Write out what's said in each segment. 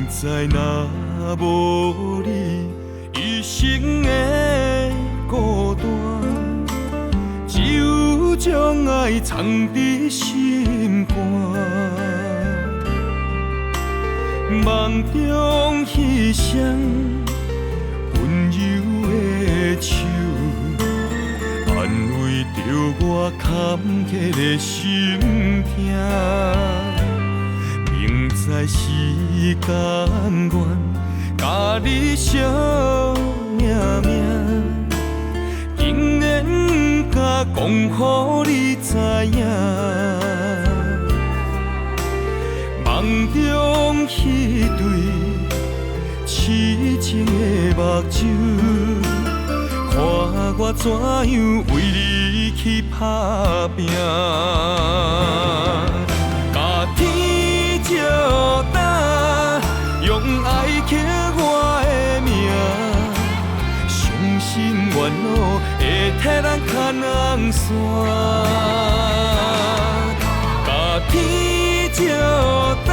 知若无你，一生的孤单，只有将爱藏伫心肝。梦中彼双温柔的手，安慰着我坎坷的心痛。明知时间远，甲你相命命，竟然甲讲予你知影。梦中彼对痴情的目睭，看我怎样为你去打拼。甲天照打，用爱刻我的名，伤心怨恼会替人牵红线。甲天照打，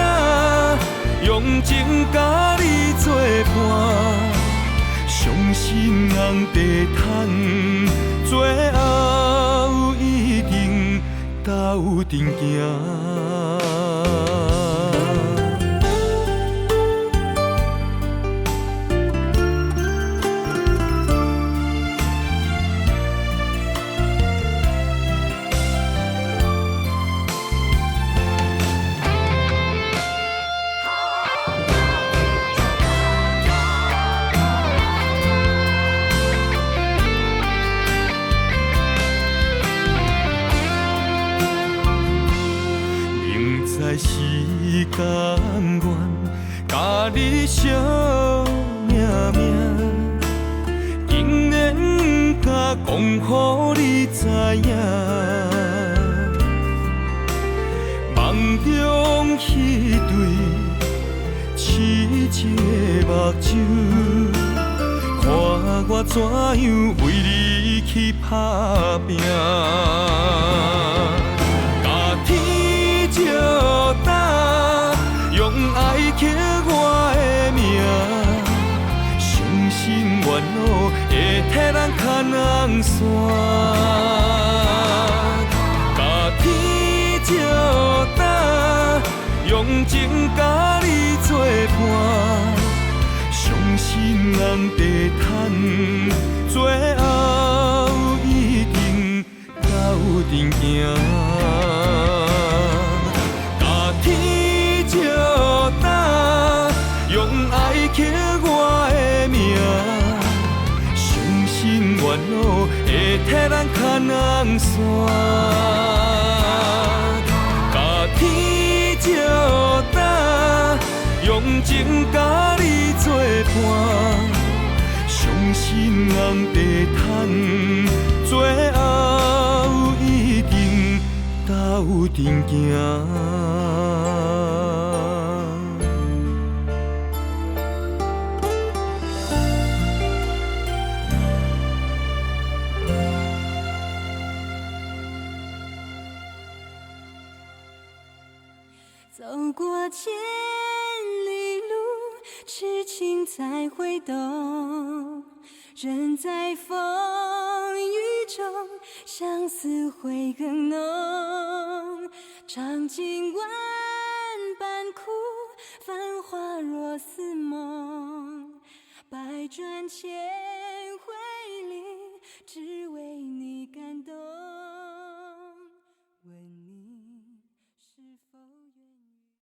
用情甲你作伴，伤心红地毯，最后一定斗阵行。时间远，甲你相命命，竟然甲讲予你知影。梦中彼对痴情的目睭，看我怎样为你去打拼。照打，用爱刻我的名，伤心怨恼会替人牵红线。甲天照打，用情甲你作伴，伤心红地毯，最后一定斗阵行。天照打，用爱刻我的名，伤心怨恼会替人牵红线。甲天照打，用情甲你作伴，伤心红地毯，最后一定斗阵行。走过千里路，痴情才会懂。人在风雨中，相思会更浓。尝尽万般苦，繁华若似梦。百转千